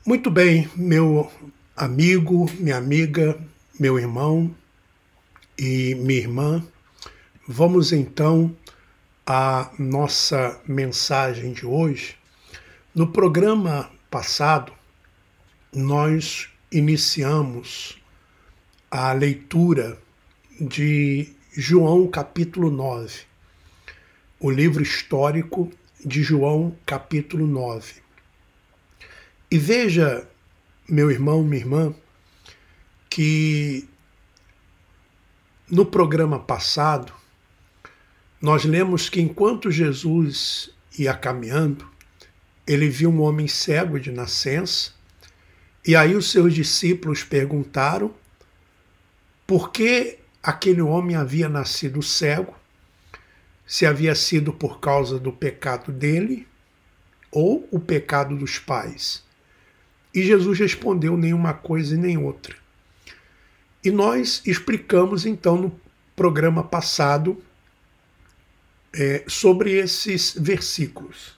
Muito bem, meu amigo, minha amiga, meu irmão e minha irmã, vamos então à nossa mensagem de hoje. No programa passado, nós iniciamos a leitura de João capítulo 9, o livro histórico de João capítulo 9. E veja, meu irmão, minha irmã, que no programa passado nós lemos que enquanto Jesus ia caminhando, ele viu um homem cego de nascença, e aí os seus discípulos perguntaram por que aquele homem havia nascido cego, se havia sido por causa do pecado dele ou o pecado dos pais. E Jesus respondeu nenhuma coisa e nem outra. E nós explicamos então no programa passado sobre esses versículos.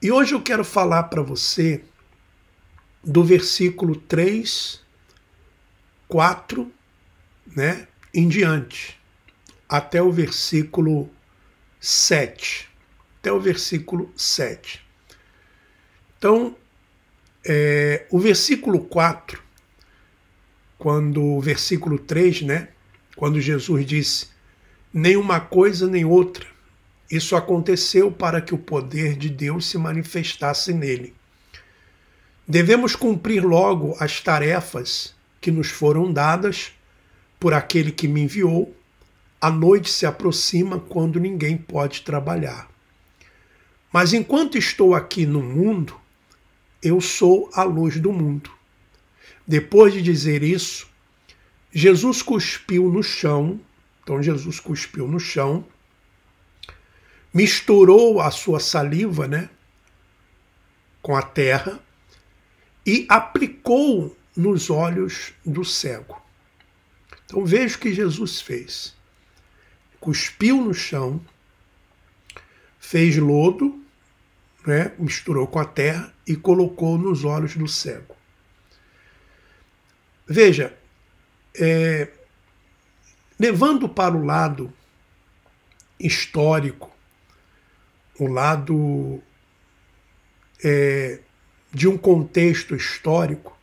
E hoje eu quero falar para você do versículo 3, 4, em diante, até o versículo 7. Até o versículo 7. Então, o versículo 4, quando o versículo 3, quando Jesus disse nem uma coisa nem outra, isso aconteceu para que o poder de Deus se manifestasse nele. Devemos cumprir logo as tarefas que nos foram dadas por aquele que me enviou. A noite se aproxima quando ninguém pode trabalhar. Mas enquanto estou aqui no mundo, eu sou a luz do mundo. Depois de dizer isso, Jesus cuspiu no chão. Então Jesus cuspiu no chão, misturou a sua saliva, com a terra e aplicou nos olhos do cego. Então veja o que Jesus fez. Cuspiu no chão, fez lodo, misturou com a terra e colocou nos olhos do cego. Veja, levando para o lado histórico, o lado de um contexto histórico,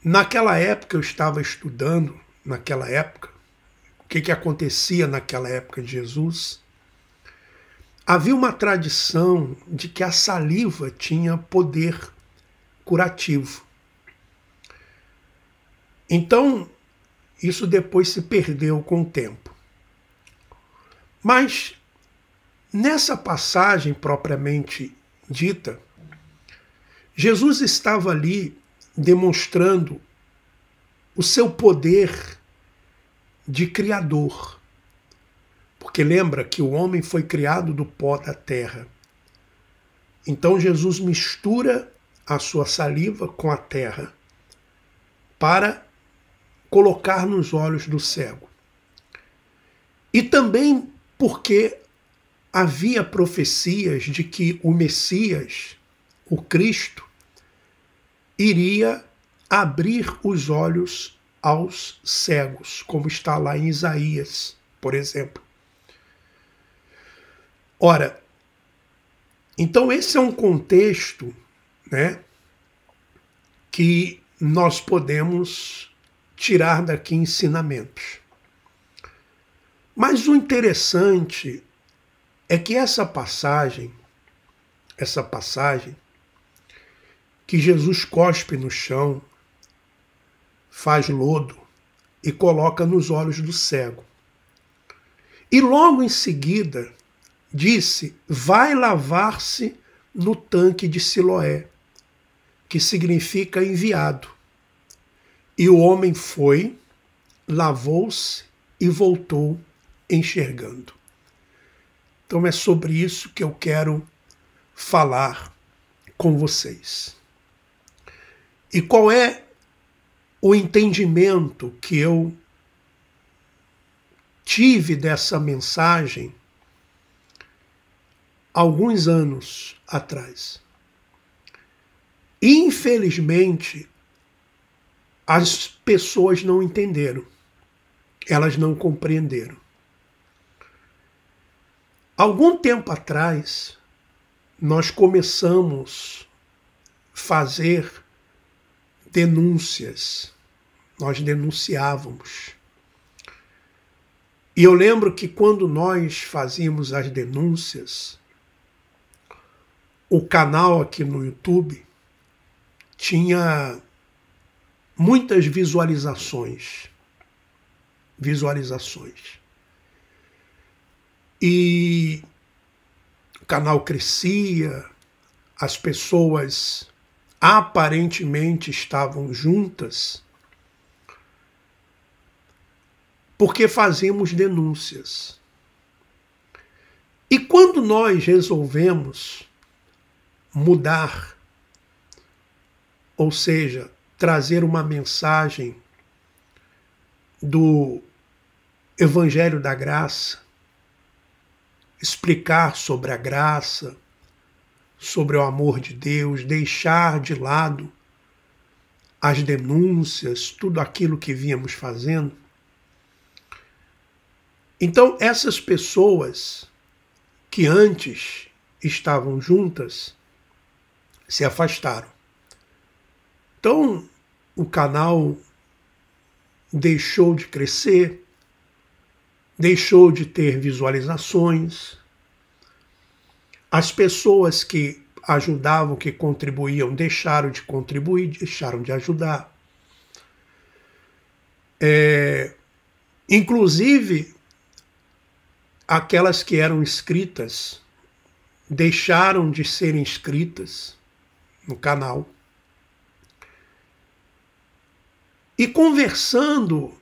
naquela época eu estava estudando, o que acontecia naquela época de Jesus. Havia uma tradição de que a saliva tinha poder curativo. Então, isso depois se perdeu com o tempo. Mas, nessa passagem propriamente dita, Jesus estava ali demonstrando o seu poder de criador. Porque lembra que o homem foi criado do pó da terra. Então Jesus mistura a sua saliva com a terra para colocar nos olhos do cego. E também porque havia profecias de que o Messias, o Cristo, iria abrir os olhos aos cegos, como está lá em Isaías, por exemplo. Ora, então esse é um contexto, que nós podemos tirar daqui ensinamentos. Mas o interessante é que essa passagem que Jesus cospe no chão, faz lodo e coloca nos olhos do cego. E logo em seguida disse, vai lavar-se no tanque de Siloé, que significa enviado. E o homem foi, lavou-se e voltou enxergando. Então é sobre isso que eu quero falar com vocês. E qual é o entendimento que eu tive dessa mensagem alguns anos atrás? Infelizmente, as pessoas não entenderam, elas não compreenderam. Algum tempo atrás, nós começamos a fazer denúncias, nós denunciávamos. E eu lembro que quando nós fazíamos as denúncias, o canal aqui no YouTube tinha muitas visualizações. E o canal crescia, as pessoas aparentemente estavam juntas, porque fazíamos denúncias. E quando nós resolvemos mudar, ou seja, trazer uma mensagem do Evangelho da Graça, explicar sobre a graça, sobre o amor de Deus, deixar de lado as denúncias, tudo aquilo que vínhamos fazendo. Então, essas pessoas que antes estavam juntas se afastaram. Então, o canal deixou de crescer, deixou de ter visualizações. As pessoas que ajudavam, que contribuíam, deixaram de contribuir, deixaram de ajudar. Inclusive, aquelas que eram inscritas deixaram de serem inscritas no canal. E conversando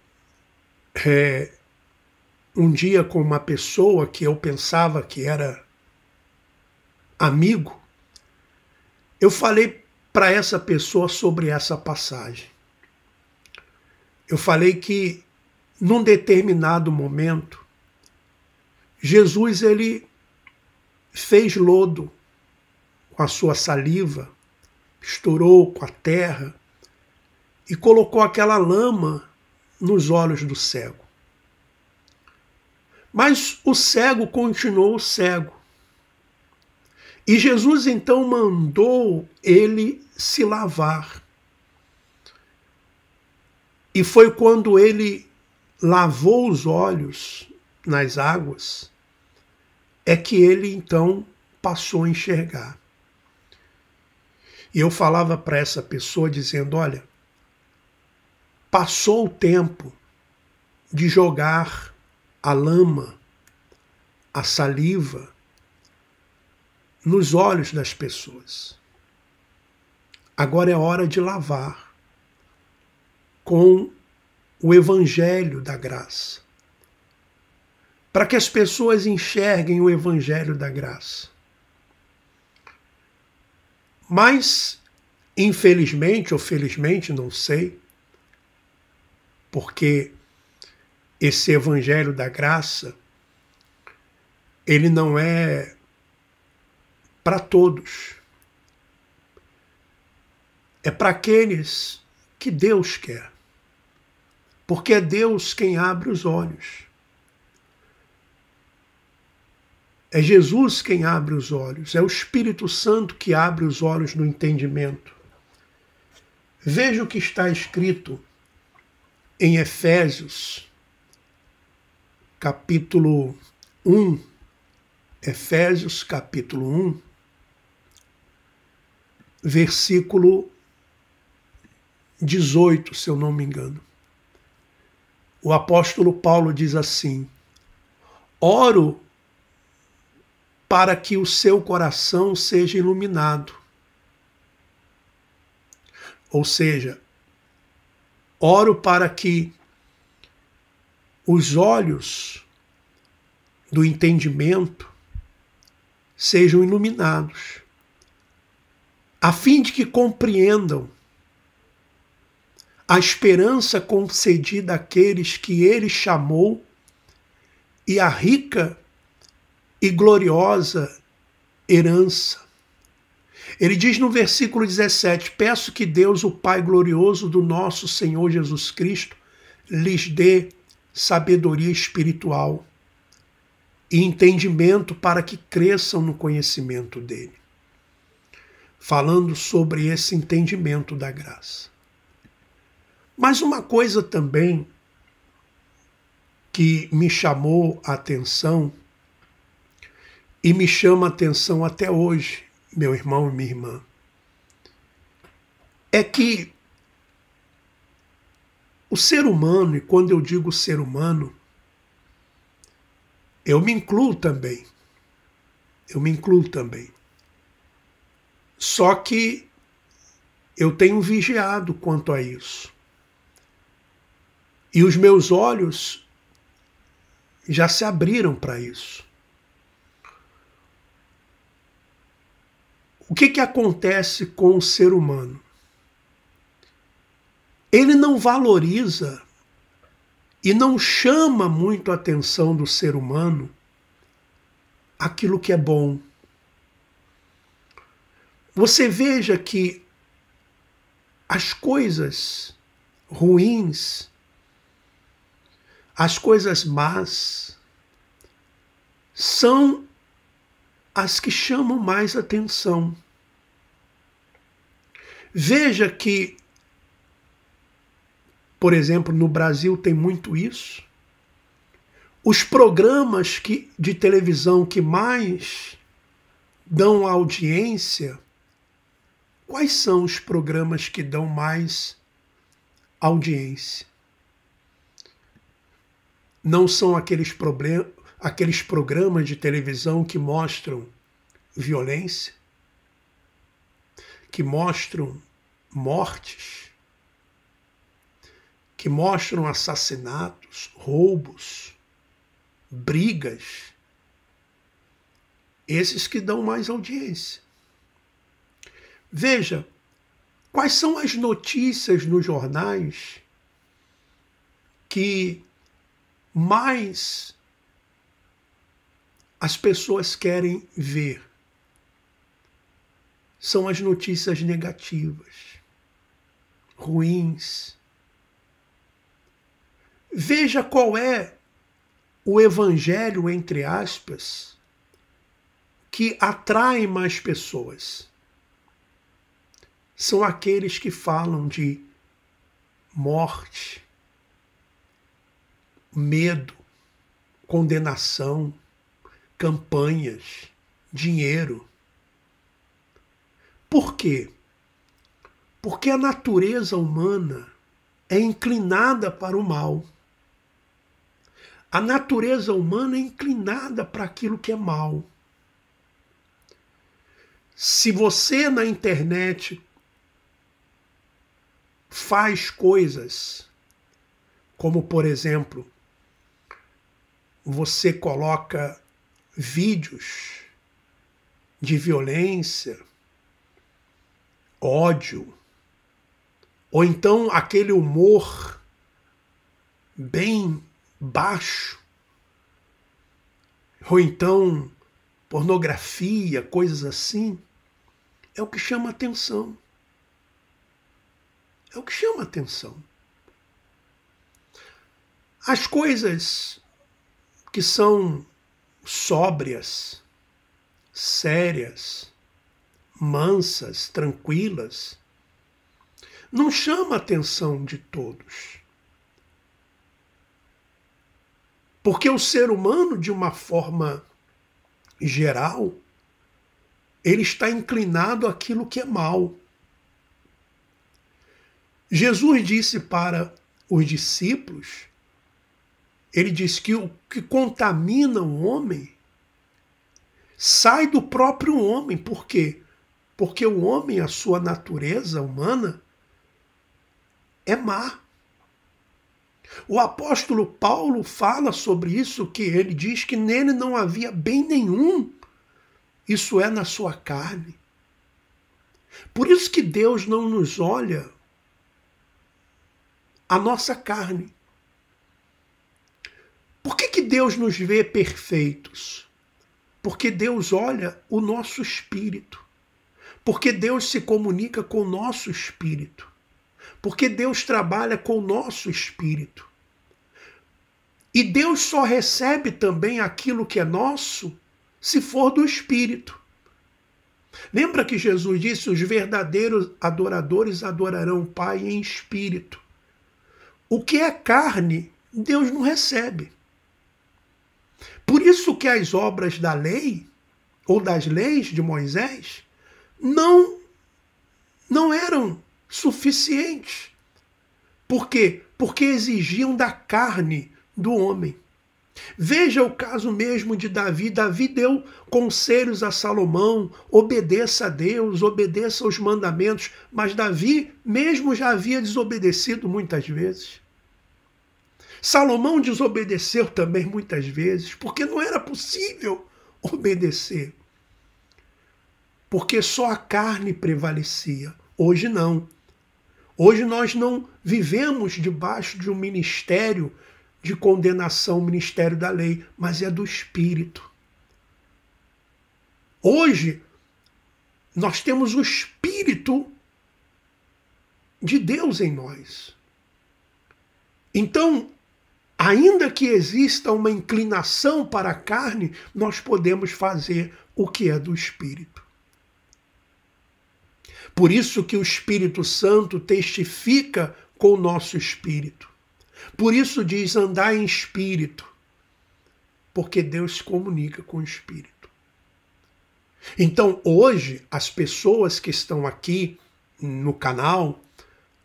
um dia com uma pessoa que eu pensava que era amigo, eu falei para essa pessoa sobre essa passagem. Eu falei que num determinado momento, Jesus ele fez lodo com a sua saliva, misturou com a terra e colocou aquela lama nos olhos do cego. Mas o cego continuou cego. E Jesus então mandou ele se lavar. E foi quando ele lavou os olhos nas águas, é que ele então passou a enxergar. E eu falava para essa pessoa dizendo, olha, passou o tempo de jogar a lama, a saliva, nos olhos das pessoas. Agora é hora de lavar com o Evangelho da Graça, para que as pessoas enxerguem o Evangelho da Graça. Mas, infelizmente ou felizmente, não sei, porque esse Evangelho da Graça, ele não é para todos. É para aqueles que Deus quer. Porque é Deus quem abre os olhos. É Jesus quem abre os olhos. É o Espírito Santo que abre os olhos no entendimento. Veja o que está escrito em Efésios, capítulo 1. Efésios, capítulo 1, versículo 18, se eu não me engano. O apóstolo Paulo diz assim: oro para que o seu coração seja iluminado. Ou seja, oro para que os olhos do entendimento sejam iluminados, a fim de que compreendam a esperança concedida àqueles que ele chamou e a rica e gloriosa herança Ele diz no versículo 17: peço que Deus, o Pai glorioso do nosso Senhor Jesus Cristo, lhes dê sabedoria espiritual e entendimento para que cresçam no conhecimento dele. Falando sobre esse entendimento da graça. Mas uma coisa também que me chamou a atenção e me chama a atenção até hoje, meu irmão e minha irmã, é que o ser humano, e quando eu digo ser humano, eu me incluo também. Eu me incluo também. Só que eu tenho vigiado quanto a isso. E os meus olhos já se abriram para isso. O que acontece com o ser humano? Ele não valoriza e não chama muito a atenção do ser humano aquilo que é bom. Você veja que as coisas ruins, as coisas más, são as que chamam mais atenção. Veja que, por exemplo, no Brasil tem muito isso. Os programas de televisão que mais dão audiência, quais são os programas que dão mais audiência? Não são aqueles programas de televisão que mostram violência, que mostram mortes, que mostram assassinatos, roubos, brigas. Esses que dão mais audiência. Veja, quais são as notícias nos jornais que mais as pessoas querem ver? São as notícias negativas, ruins. Veja qual é o evangelho, entre aspas, que atrai mais pessoas. São aqueles que falam de morte, medo, condenação, campanhas, dinheiro. Por quê? Porque a natureza humana é inclinada para o mal. A natureza humana é inclinada para aquilo que é mal. Se você na internet faz coisas, como por exemplo, você coloca vídeos de violência, ódio, ou então aquele humor bem baixo, ou então pornografia, coisas assim, é o que chama atenção. É o que chama atenção. As coisas que são sóbrias, sérias, mansas, tranquilas, não chama a atenção de todos. Porque o ser humano, de uma forma geral, ele está inclinado àquilo que é mal. Jesus disse para os discípulos, ele disse que o que contamina o homem sai do próprio homem. Por quê? Porque o homem, a sua natureza humana, é má. O apóstolo Paulo fala sobre isso, que ele diz que nele não havia bem nenhum, isso é, na sua carne. Por isso que Deus não nos olha a nossa carne. Por que Deus nos vê perfeitos? Porque Deus olha o nosso espírito. Porque Deus se comunica com o nosso espírito. Porque Deus trabalha com o nosso espírito. E Deus só recebe também aquilo que é nosso se for do espírito. Lembra que Jesus disse: os verdadeiros adoradores adorarão o Pai em espírito. O que é carne, Deus não recebe. Por isso que as obras da lei, ou das leis de Moisés, não eram suficientes. Por quê? Porque exigiam da carne do homem. Veja o caso mesmo de Davi. Davi deu conselhos a Salomão: obedeça a Deus, obedeça aos mandamentos. Mas Davi mesmo já havia desobedecido muitas vezes. Salomão desobedeceu também muitas vezes, porque não era possível obedecer. Porque só a carne prevalecia. Hoje não. Hoje nós não vivemos debaixo de um ministério de condenação, ministério da lei, mas é do Espírito. Hoje nós temos o Espírito de Deus em nós. Então, ainda que exista uma inclinação para a carne, nós podemos fazer o que é do Espírito. Por isso que o Espírito Santo testifica com o nosso espírito. Por isso diz: andar em espírito, porque Deus se comunica com o espírito. Então hoje as pessoas que estão aqui no canal,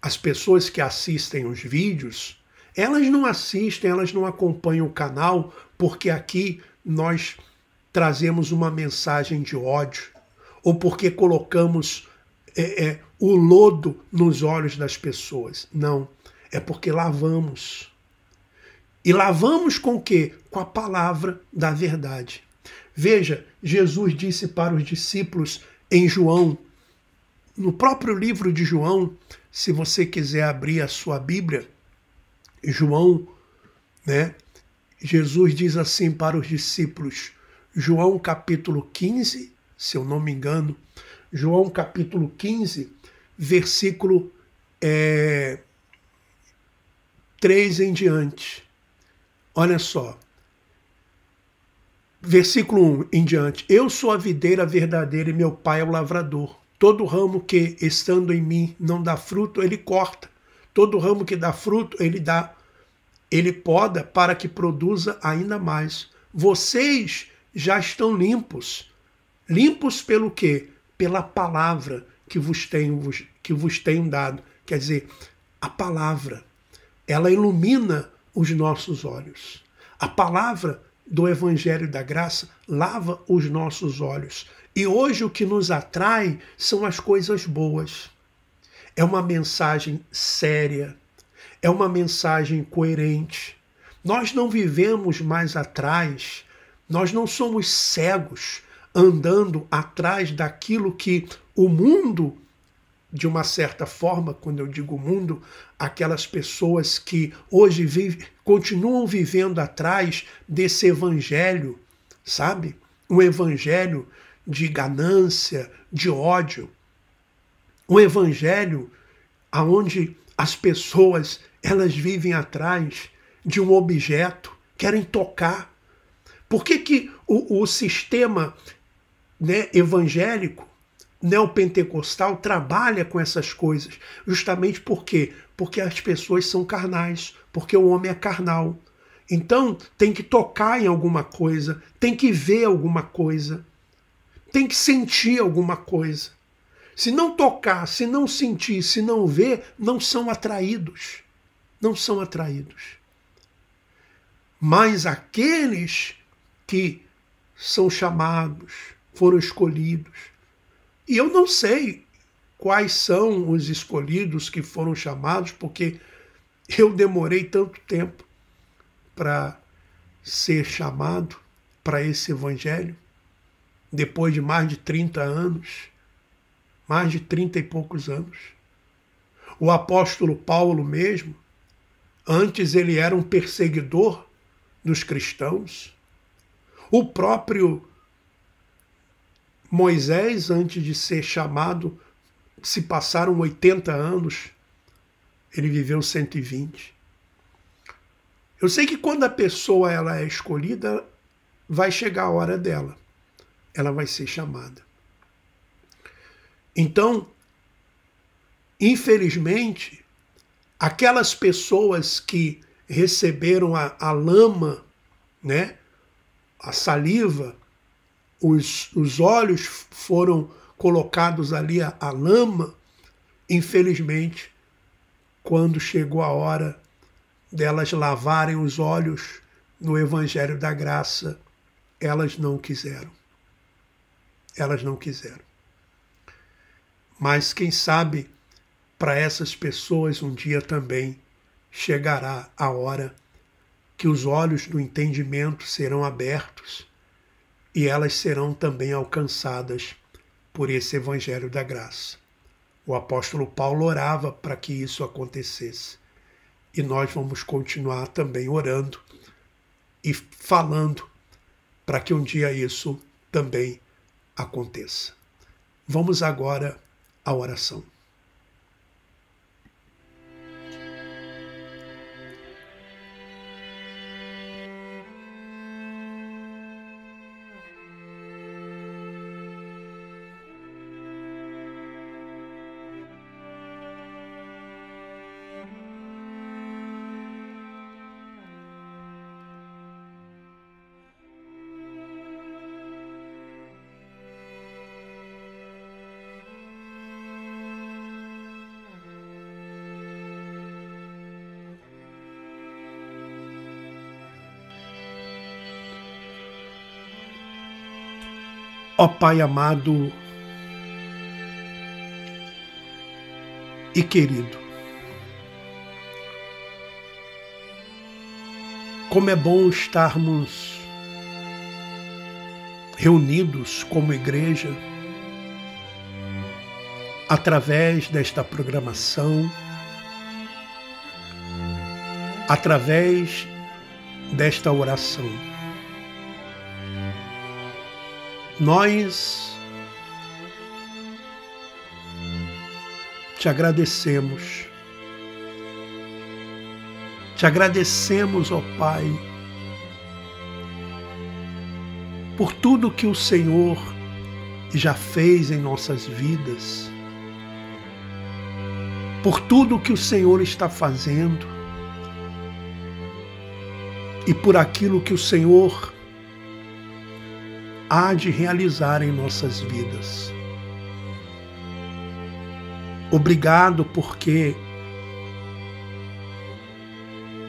as pessoas que assistem os vídeos, elas não assistem, elas não acompanham o canal porque aqui nós trazemos uma mensagem de ódio, ou porque colocamos o lodo nos olhos das pessoas. Não, é porque lavamos. E lavamos com o quê? Com a palavra da verdade. Veja, Jesus disse para os discípulos em João, no próprio livro de João, se você quiser abrir a sua Bíblia, João, né? Jesus diz assim para os discípulos, João capítulo 15, se eu não me engano, João capítulo 15, versículo 3 em diante. Olha só. Versículo 1 em diante. Eu sou a videira verdadeira e meu pai é o lavrador. Todo ramo que, estando em mim, não dá fruto, ele corta. Todo ramo que dá fruto, ele poda para que produza ainda mais. Vocês já estão limpos. Limpos pelo quê? Pela palavra que vos tenho dado. Quer dizer, a palavra, ela ilumina os nossos olhos. A palavra do Evangelho da Graça lava os nossos olhos. E hoje o que nos atrai são as coisas boas. É uma mensagem séria, é uma mensagem coerente. Nós não vivemos mais atrás, nós não somos cegos andando atrás daquilo que o mundo, de uma certa forma, quando eu digo mundo, aquelas pessoas que hoje continuam vivendo atrás desse evangelho, sabe? Um evangelho de ganância, de ódio. Um evangelho onde as pessoas elas vivem atrás de um objeto, querem tocar. Por que o sistema, né, evangélico, neopentecostal, trabalha com essas coisas? Justamente por quê? Porque as pessoas são carnais, porque o homem é carnal. Então tem que tocar em alguma coisa, tem que ver alguma coisa, tem que sentir alguma coisa. Se não tocar, se não sentir, se não ver, não são atraídos. Não são atraídos. Mas aqueles que são chamados, foram escolhidos. E eu não sei quais são os escolhidos que foram chamados, porque eu demorei tanto tempo para ser chamado para esse evangelho, depois de mais de 30 anos, mais de 30 e poucos anos. O apóstolo Paulo mesmo, antes ele era um perseguidor dos cristãos. O próprio Moisés, antes de ser chamado, se passaram 80 anos, ele viveu 120. Eu sei que quando a pessoa ela é escolhida, vai chegar a hora dela. Ela vai ser chamada. Então, infelizmente, aquelas pessoas que receberam a lama, né, a saliva, os olhos foram colocados ali a lama, infelizmente, quando chegou a hora delas lavarem os olhos no Evangelho da Graça, elas não quiseram. Elas não quiseram. Mas quem sabe, para essas pessoas um dia também chegará a hora que os olhos do entendimento serão abertos e elas serão também alcançadas por esse Evangelho da Graça. O apóstolo Paulo orava para que isso acontecesse. E nós vamos continuar também orando e falando para que um dia isso também aconteça. Vamos agora à oração. Ó Pai amado e querido, como é bom estarmos reunidos como igreja através desta programação, através desta oração. Nós te agradecemos. Te agradecemos, ó Pai, por tudo que o Senhor já fez em nossas vidas, por tudo que o Senhor está fazendo e por aquilo que o Senhor há de realizar em nossas vidas. Obrigado porque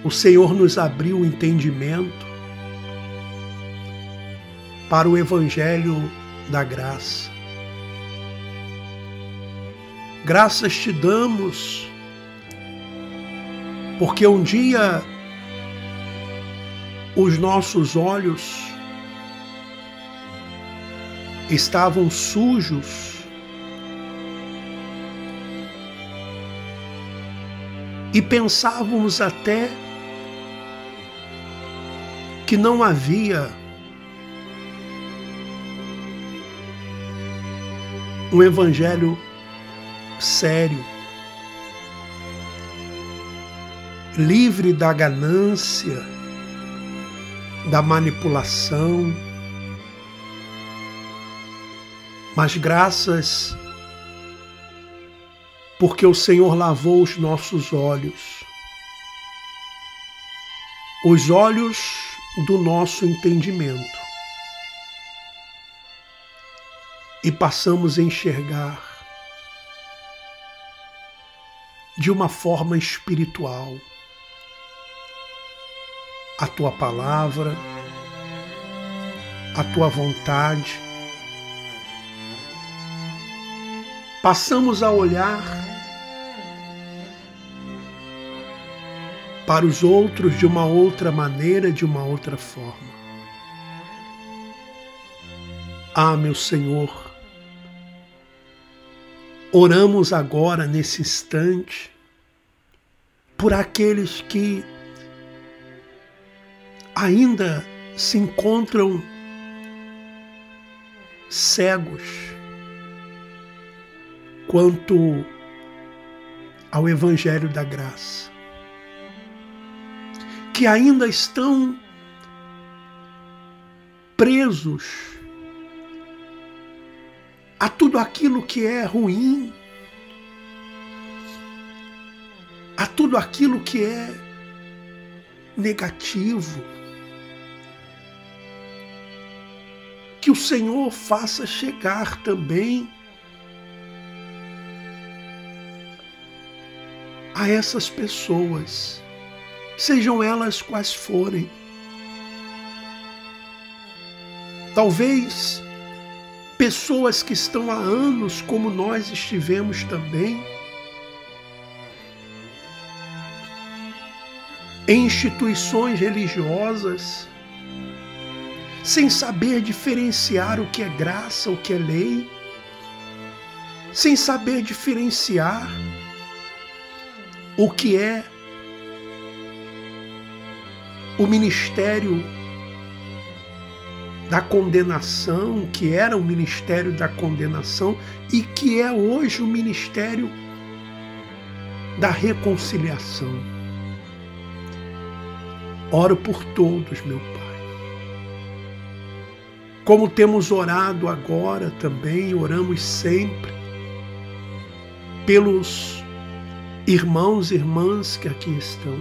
o Senhor nos abriu o entendimento para o Evangelho da Graça. Graças te damos porque um dia os nossos olhos estavam sujos e pensávamos até que não havia um evangelho sério, livre da ganância, da manipulação, mas graças porque o Senhor lavou os nossos olhos, os olhos do nosso entendimento, e passamos a enxergar de uma forma espiritual a Tua palavra, a Tua vontade. Passamos a olhar para os outros de uma outra maneira, de uma outra forma. Ah, meu Senhor, oramos agora, nesse instante, por aqueles que ainda se encontram cegos quanto ao Evangelho da Graça, que ainda estão presos a tudo aquilo que é ruim, a tudo aquilo que é negativo. Que o Senhor faça chegar também a essas pessoas, sejam elas quais forem. Talvez pessoas que estão há anos, como nós estivemos também, em instituições religiosas, sem saber diferenciar o que é graça, o que é lei, sem saber diferenciar o que é o ministério da condenação, que era o ministério da condenação e que é hoje o ministério da reconciliação. Oro por todos, meu Pai. Como temos orado agora também, oramos sempre pelos irmãos e irmãs que aqui estão,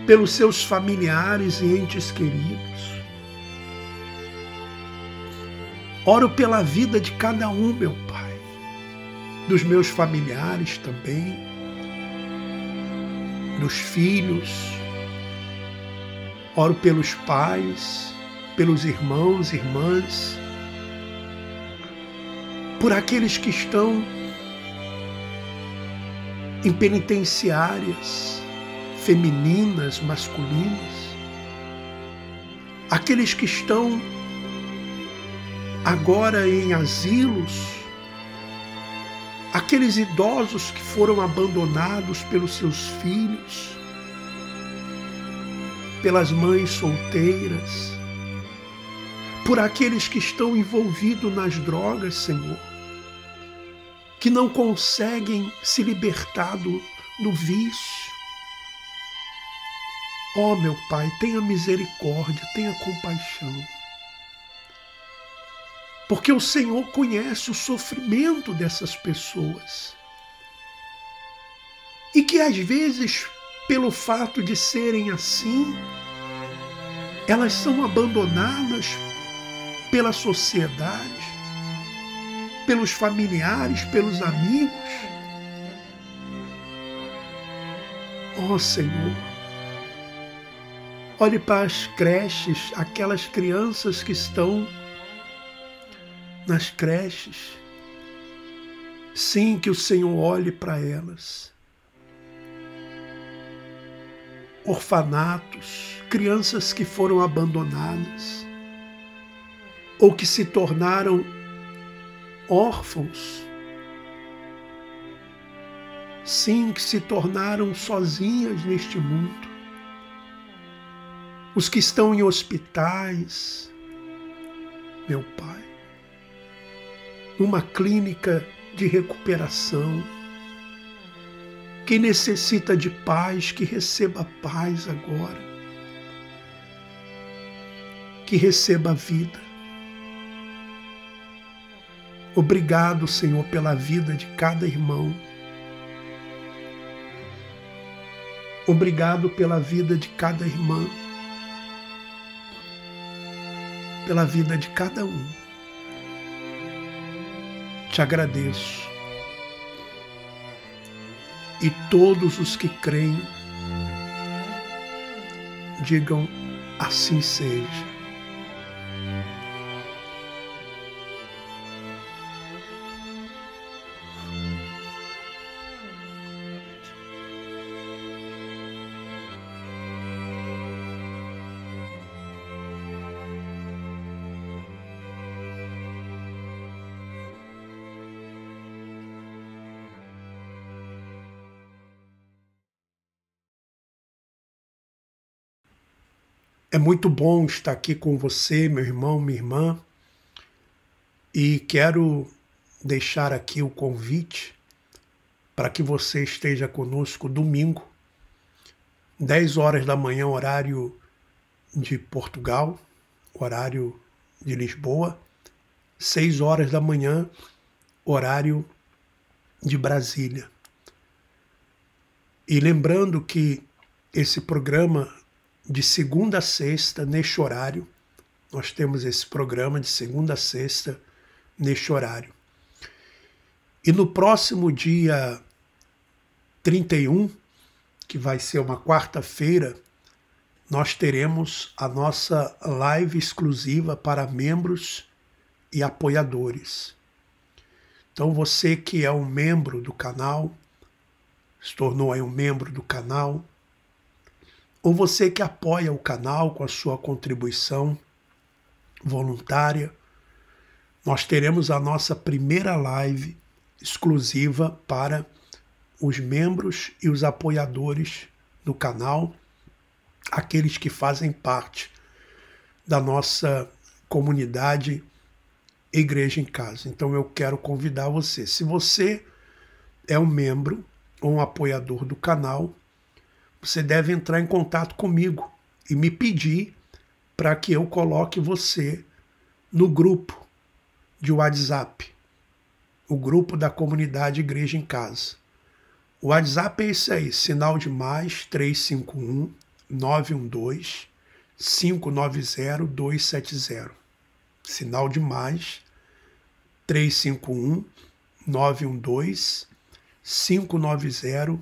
pelos seus familiares e entes queridos. Oro pela vida de cada um, meu Pai, dos meus familiares também, dos filhos. Oro pelos pais, pelos irmãos e irmãs, por aqueles que estão em penitenciárias femininas, masculinas, aqueles que estão agora em asilos, aqueles idosos que foram abandonados pelos seus filhos, pelas mães solteiras, por aqueles que estão envolvidos nas drogas, Senhor, que não conseguem se libertar do vício. Ó, meu Pai, tenha misericórdia, tenha compaixão. Porque o Senhor conhece o sofrimento dessas pessoas. E que às vezes, pelo fato de serem assim, elas são abandonadas pela sociedade, pelos familiares, pelos amigos. Ó Senhor, olhe para as creches, aquelas crianças que estão nas creches. Sim, que o Senhor olhe para elas. Orfanatos, crianças que foram abandonadas ou que se tornaram órfãos. Sim, que se tornaram sozinhas neste mundo. Os que estão em hospitais, meu Pai, numa clínica de recuperação, quem necessita de paz, que receba paz agora, que receba vida. Obrigado, Senhor, pela vida de cada irmão. Obrigado pela vida de cada irmã, pela vida de cada um. Te agradeço. E todos os que creem, digam assim seja. É muito bom estar aqui com você, meu irmão, minha irmã, e quero deixar aqui o convite para que você esteja conosco domingo, 10 horas da manhã, horário de Portugal, horário de Lisboa, 6 horas da manhã, horário de Brasília. E lembrando que esse programa de segunda a sexta, neste horário, nós temos esse programa de segunda a sexta, neste horário. E no próximo dia 31, que vai ser uma quarta-feira, nós teremos a nossa live exclusiva para membros e apoiadores. Então você que é um membro do canal, se tornou aí um membro do canal, ou você que apoia o canal com a sua contribuição voluntária, nós teremos a nossa primeira live exclusiva para os membros e os apoiadores do canal, aqueles que fazem parte da nossa comunidade Igreja em Casa. Então eu quero convidar você, se você é um membro ou um apoiador do canal, você deve entrar em contato comigo e me pedir para que eu coloque você no grupo de WhatsApp, o grupo da comunidade Igreja em Casa. O WhatsApp é esse aí, sinal de mais 351 912 590 270. Sinal de mais 351 912 590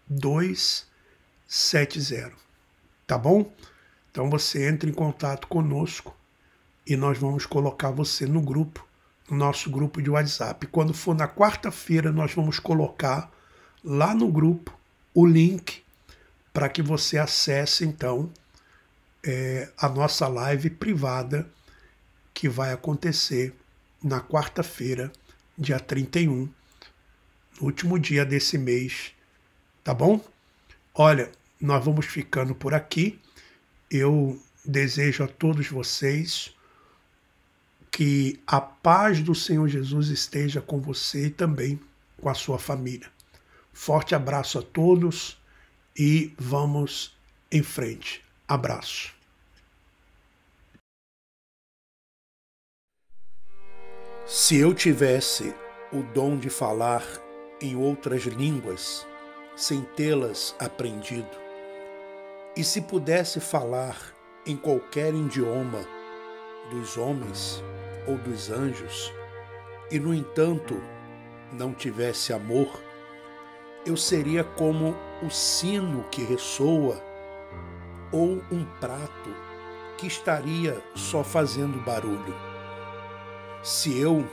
270. Tá bom? Então você entra em contato conosco e nós vamos colocar você no grupo, no nosso grupo de WhatsApp. Quando for na quarta-feira, nós vamos colocar lá no grupo o link para que você acesse, então, a nossa live privada que vai acontecer na quarta-feira, dia 31, no último dia desse mês, tá bom? Olha, nós vamos ficando por aqui. Eu desejo a todos vocês que a paz do Senhor Jesus esteja com você e também com a sua família. Forte abraço a todos e vamos em frente. Abraço. Se eu tivesse o dom de falar em outras línguas, sem tê-las aprendido, e se pudesse falar em qualquer idioma dos homens ou dos anjos, e no entanto não tivesse amor, eu seria como o sino que ressoa ou um prato que estaria só fazendo barulho. Se eu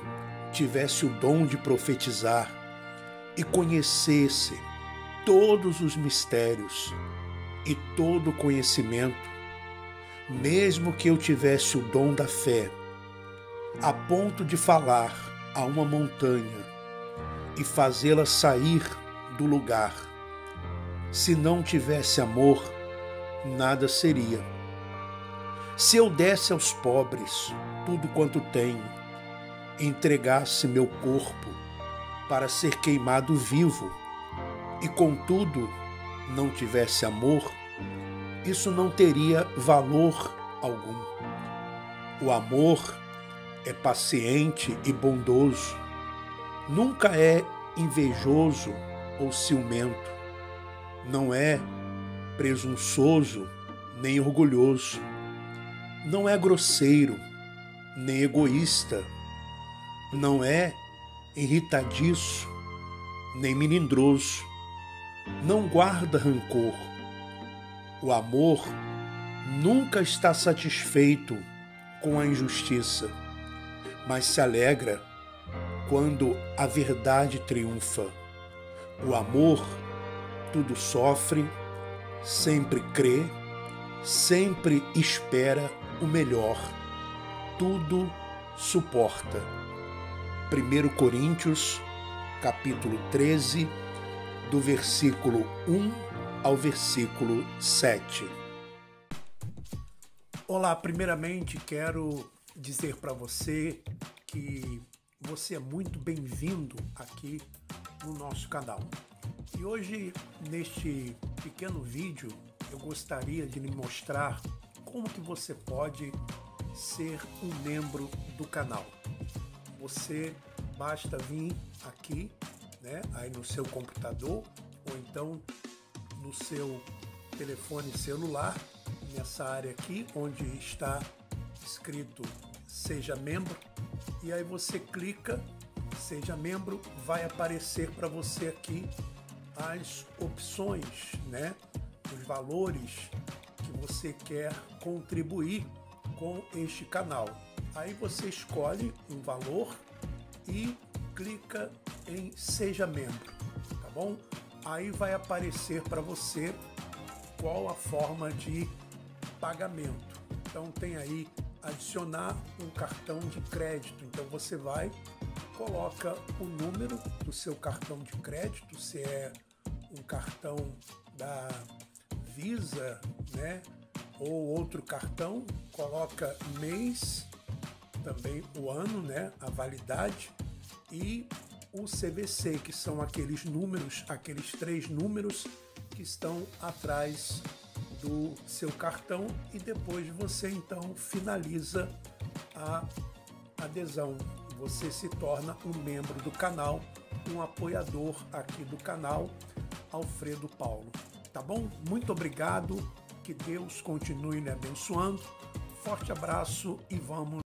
tivesse o dom de profetizar e conhecesse todos os mistérios e todo o conhecimento, mesmo que eu tivesse o dom da fé, a ponto de falar a uma montanha e fazê-la sair do lugar, se não tivesse amor, nada seria. Se eu desse aos pobres tudo quanto tenho, entregasse meu corpo para ser queimado vivo, e contudo não tivesse amor, isso não teria valor algum. O amor é paciente e bondoso, nunca é invejoso ou ciumento, não é presunçoso nem orgulhoso, não é grosseiro nem egoísta, não é irritadiço nem melindroso, não guarda rancor. O amor nunca está satisfeito com a injustiça, mas se alegra quando a verdade triunfa. O amor tudo sofre, sempre crê, sempre espera o melhor, tudo suporta. 1 Coríntios, capítulo 13, do versículo 1 ao versículo 7. Olá, primeiramente quero dizer para você que você é muito bem-vindo aqui no nosso canal. E hoje, neste pequeno vídeo, eu gostaria de lhe mostrar como que você pode ser um membro do canal. Você basta vir aqui, né, aí no seu computador ou então no seu telefone celular, nessa área aqui onde está escrito Seja Membro, e aí você clica Seja Membro, vai aparecer para você aqui as opções, né, os valores que você quer contribuir com este canal. Aí você escolhe um valor e clica em Seja Membro, tá bom? Aí vai aparecer para você qual a forma de pagamento. Então tem aí adicionar um cartão de crédito. Então você vai, coloca o número do seu cartão de crédito, se é um cartão da Visa, né, ou outro cartão, coloca mês, também o ano, né, a validade, e o CVC, que são aqueles números, aqueles 3 números que estão atrás do seu cartão, e depois você então finaliza a adesão. Você se torna um membro do canal, um apoiador aqui do canal Alfredo Paulo. Tá bom? Muito obrigado, que Deus continue lhe abençoando. Forte abraço e vamos